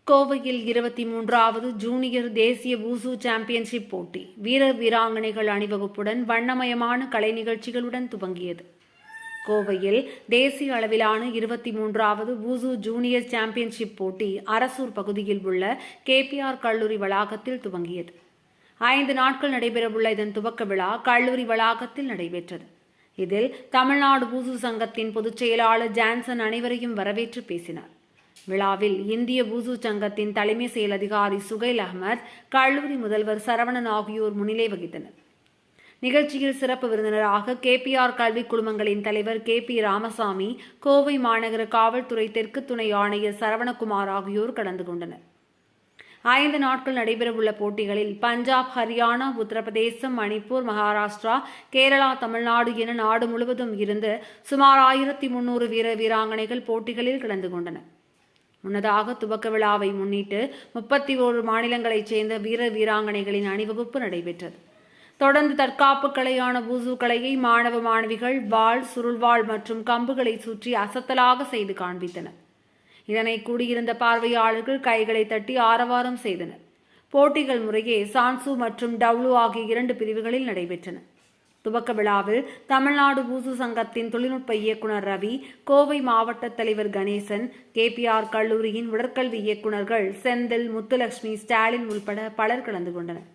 கோவையில் 23வது ஜூனியர் தேசிய வூசு சாம்பியன்ஷிப் போட்டி வீரர் வீராங்கனைகள் அணிவகுப்புடன் வண்ணமயமான கலை நிகழ்ச்சிகளுடன் துவங்கியது. கோவையில் தேசிய அளவிலான 23வது வூசு ஜூனியர் சாம்பியன்ஷிப் போட்டி அரசூர் பகுதியில் உள்ள KPR கல்லூரி வளாகத்தில் துவங்கியது. 5 நாட்கள் நடைபெறவுள்ள இதன் துவக்க விழா கல்லூரி வளாகத்தில் நடைபெற்றது. இதில் தமிழ்நாடு வூசு சங்கத்தின் பொதுச் செயலாளர் ஜான்சன் அனைவரையும் வரவேற்று பேசினார். விழாவில் இந்திய வூசு சங்கத்தின் தலைமை செயல் அதிகாரி சுகைல் அகமது, கல்லூரி முதல்வர் சரவணன் ஆகியோர் முன்னிலை வகித்தனர். நிகழ்ச்சியில் சிறப்பு விருந்தினராக KPR கல்வி குழுமங்களின் தலைவர் KP ராமசாமி, கோவை மாநகர காவல்துறை தெற்கு துணை ஆணையர் சரவணகுமார் ஆகியோர் கலந்து கொண்டனர். 5 நாட்கள் நடைபெறவுள்ள போட்டிகளில் பஞ்சாப், ஹரியானா, உத்தரப்பிரதேசம், மணிப்பூர், மகாராஷ்டிரா, கேரளா, தமிழ்நாடு என நாடு முழுவதும் இருந்து சுமார் 1300 வீரர் வீராங்கனைகள் போட்டிகளில் கலந்து கொண்டனர். முன்னதாக துவக்க விழாவை முன்னிட்டு 31 மாநிலங்களைச் சேர்ந்த வீரர் வீராங்கனைகளின் அணிவகுப்பு நடைபெற்றது. தொடர்ந்து தற்காப்பு கலையான வூசு கலையை மாணவ மாணவிகள் வாள், சுருள்வாள் மற்றும் கம்புகளை சுற்றி அசத்தலாக செய்து காண்பித்தனர். இதனை கூடியிருந்த பார்வையாளர்கள் கைகளை தட்டி ஆரவாரம் செய்தனர். போட்டிகள் முறையே சான்சு மற்றும் டவுலு ஆகிய 2 பிரிவுகளில் நடைபெற்றன. துவக்க விழாவில் தமிழ்நாடு வூசு சங்கத்தின் தொழில்நுட்ப இயக்குனர் ரவி, கோவை மாவட்ட தலைவர் கணேசன், KPR கல்லூரியின் உடற்கல்வி இயக்குநர்கள் செந்தில், முத்துலட்சுமி, ஸ்டாலின் உள்பட பலர் கலந்து கொண்டனர்.